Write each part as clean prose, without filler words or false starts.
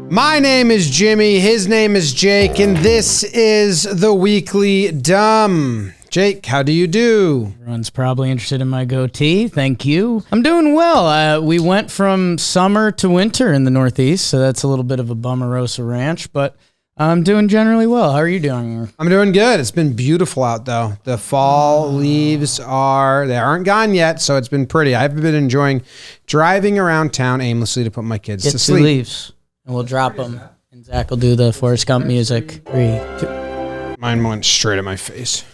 My name is Jimmy, his name is Jake, and this is the Weekly Dumb. Jake, how do you do? Everyone's probably interested in my goatee. Thank you. I'm doing well. We went from summer to winter in the Northeast, so that's a little bit of a bummerosa ranch, but I'm doing generally well. How are you doing? I'm doing good. It's been beautiful out, though. The fall leaves aren't gone yet, so it's been pretty. I've been enjoying driving around town aimlessly to put my kids to sleep. Get 2 leaves, and we'll drop them, and Zach will do the Forrest Gump music. 3, 2. Mine went straight at my face.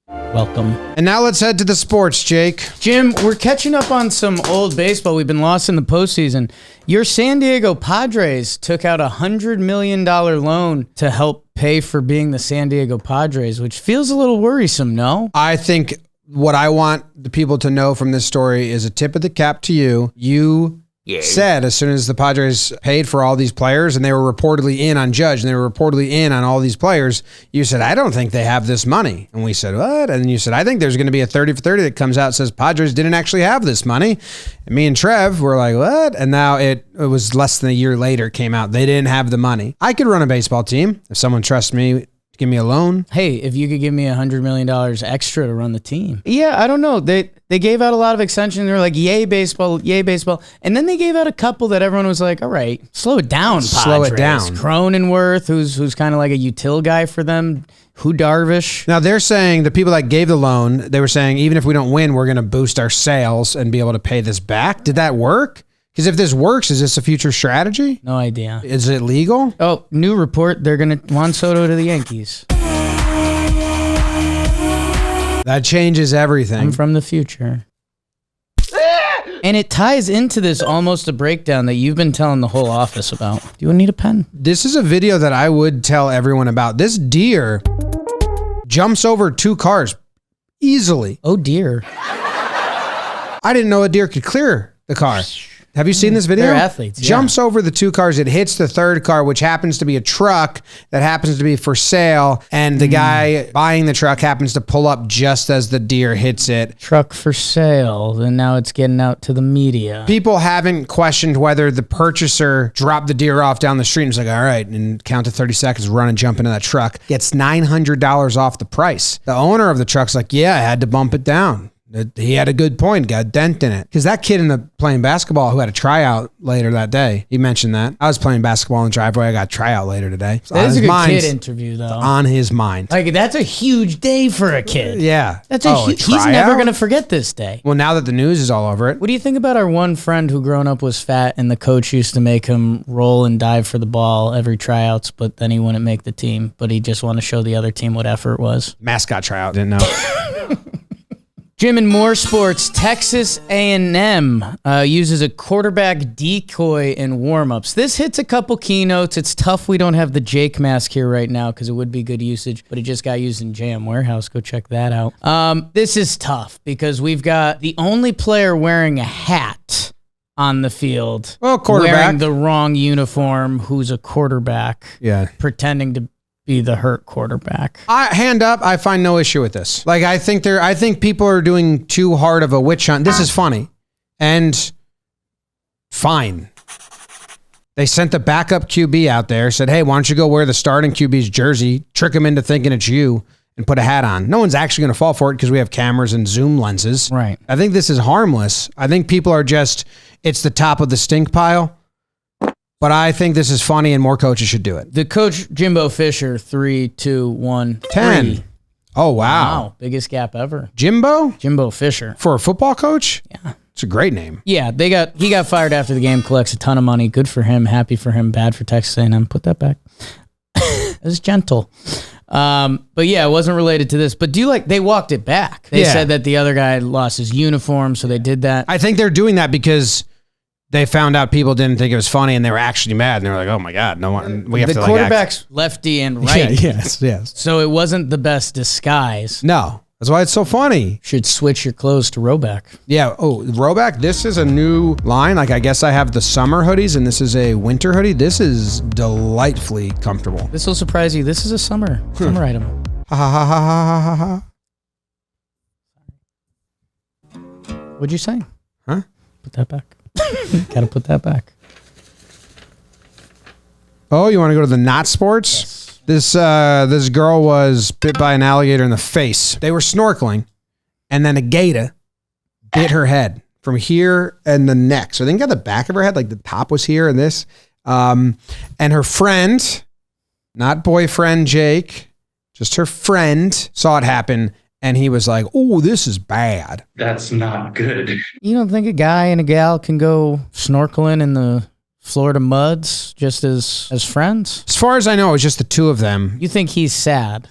Welcome. And now let's head to the sports, Jake. Jim, we're catching up on some old baseball. We've been lost in the postseason. Your San Diego Padres took out a $100 million loan to help pay for being the San Diego Padres, which feels a little worrisome, no? I think what I want the people to know from this story is a tip of the cap to you. You said as soon as the Padres paid for all these players and they were reportedly in on Judge and they were reportedly in on all these players, you said, I don't think they have this money. And we said, what? And you said, I think there's going to be a 30 for 30 that comes out and says Padres didn't actually have this money. And me and Trev were like, what? And now it was less than a year later it came out. They didn't have the money. I could run a baseball team if someone trusts me. Give me a loan. Hey, if you could give me $100 million extra to run the team. Yeah, I don't know. They gave out a lot of extensions. They were like, yay, baseball, yay, baseball. And then they gave out a couple that everyone was like, all right, slow it down, Padres. Slow it down. Cronenworth, who's kind of like a util guy for them. Who Darvish. Now they're saying, the people that gave the loan, they were saying, even if we don't win, we're going to boost our sales and be able to pay this back. Did that work? Because if this works, is this a future strategy? No idea. Is it legal? Oh, new report. They're going to Juan Soto to the Yankees. That changes everything. I'm from the future. And it ties into this almost a breakdown that you've been telling the whole office about. Do you need a pen? This is a video that I would tell everyone about. This deer jumps over 2 cars easily. Oh, dear. I didn't know a deer could clear the car. Have you seen this video? They're athletes. Yeah. Jumps over the 2 cars. It hits the 3rd car, which happens to be a truck that happens to be for sale. And the guy buying the truck happens to pull up just as the deer hits it. Truck for sale. And now it's getting out to the media. People haven't questioned whether the purchaser dropped the deer off down the street and was like, all right, and count to 30 seconds, run and jump into that truck. Gets $900 off the price. The owner of the truck's like, yeah, I had to bump it down. He had a good point, got a dent in it. Because that kid playing basketball who had a tryout later that day, he mentioned that. I was playing basketball in the driveway. I got a tryout later today. That is a good kid interview, though. On his mind. Like, that's a huge day for a kid. Yeah. That's he's never going to forget this day. Well, now that the news is all over it. What do you think about our one friend who growing up was fat and the coach used to make him roll and dive for the ball every tryouts, but then he wouldn't make the team, but he just wanted to show the other team what effort was? Mascot tryout, didn't know. Jim, in more sports, Texas A&M uses a quarterback decoy in warm-ups. This hits a couple keynotes. It's tough we don't have the Jake mask here right now because it would be good usage, but it just got used in JM Warehouse. Go check that out. This is tough because we've got the only player wearing a hat on the field. Well, quarterback. Wearing the wrong uniform, who's a quarterback. Yeah. Pretending to be the hurt quarterback. Hand up, I find no issue with this. Like, I think people are doing too hard of a witch hunt. This is funny. And fine. They sent the backup QB out there, said, hey, why don't you go wear the starting QB's jersey, trick him into thinking it's you, and put a hat on. No one's actually going to fall for it because we have cameras and zoom lenses. Right. I think this is harmless. I think people are it's the top of the stink pile. But I think this is funny and more coaches should do it. The coach, Jimbo Fisher, 3, 2, 1, 10. 3. Oh, wow. Biggest gap ever. Jimbo Fisher. For a football coach? Yeah. It's a great name. Yeah, he got fired after the game, collects a ton of money. Good for him, happy for him, bad for Texas A&M. Put that back. It was gentle. But yeah, it wasn't related to this. But they walked it back. They said that the other guy lost his uniform, so they did that. I think they're doing that because they found out people didn't think it was funny and they were actually mad and they were like, oh my God, no one, we have to The like quarterback's lefty and right. Yeah, yes. So it wasn't the best disguise. No, that's why it's so funny. Should switch your clothes to Roback. Yeah. Oh, Roback, this is a new line. Like, I guess I have the summer hoodies and this is a winter hoodie. This is delightfully comfortable. This will surprise you. This is a summer item. Ha ha ha ha ha ha What'd you say? Huh? Put that back. Gotta put that back. Oh, you want to go to the not sports? Yes. This girl was bit by an alligator in the face. They were snorkeling, and then a gator bit her head from here and the neck. So I think at the back of her head, like the top was here and this. And her friend, not boyfriend Jake, just her friend, saw it happen. And he was like, oh, this is bad. That's not good. You don't think a guy and a gal can go snorkeling in the Florida muds just as friends? As far as I know, it's just the two of them. You think he's sad?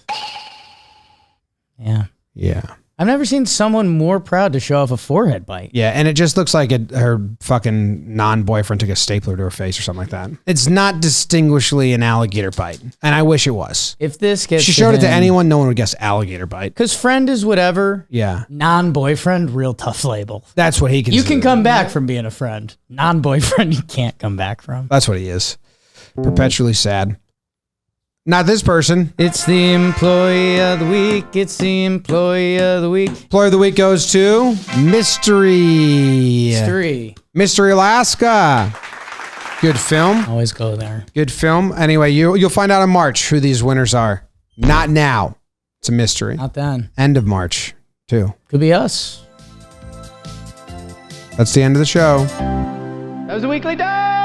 Yeah. Yeah. I've never seen someone more proud to show off a forehead bite. Yeah, and it just looks like her fucking non-boyfriend took a stapler to her face or something like that. It's not distinguishably an alligator bite, and I wish it was. If this gets she showed it to anyone, no one would guess alligator bite. Because friend is whatever. Yeah. Non-boyfriend, real tough label. That's what he can. You can come back from being a friend. Non-boyfriend, you can't come back from. That's what he is. Perpetually sad. Not this person. It's the employee of the week. It's the employee of the week. Employee of the week goes to Mystery Alaska. Good film. Always go there. Good film. Anyway, you'll find out in March who these winners are. Not now. It's a mystery. Not then. End of March, too. Could be us. That's the end of the show. That was the Weekly Dumb.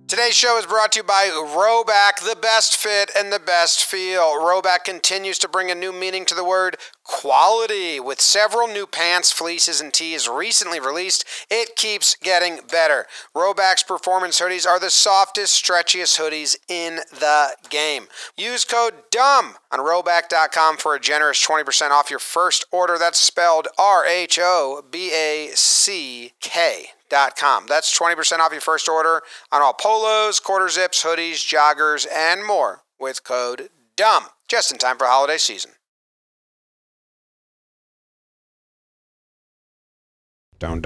Today's show is brought to you by Roback, the best fit and the best feel. Roback continues to bring a new meaning to the word quality. With several new pants, fleeces, and tees recently released, it keeps getting better. Roback's performance hoodies are the softest, stretchiest hoodies in the game. Use code DUMB on Roback.com for a generous 20% off your first order. That's spelled RHOBACK.com. That's 20% off your first order on all polos, quarter zips, hoodies, joggers, and more with code DUMB. Just in time for holiday season. Don't.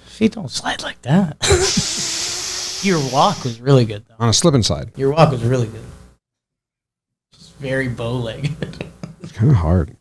Feet don't slide like that. Your walk was really good, though. On a slip and slide. Your walk was really good. Just very bow-legged. It's kind of hard.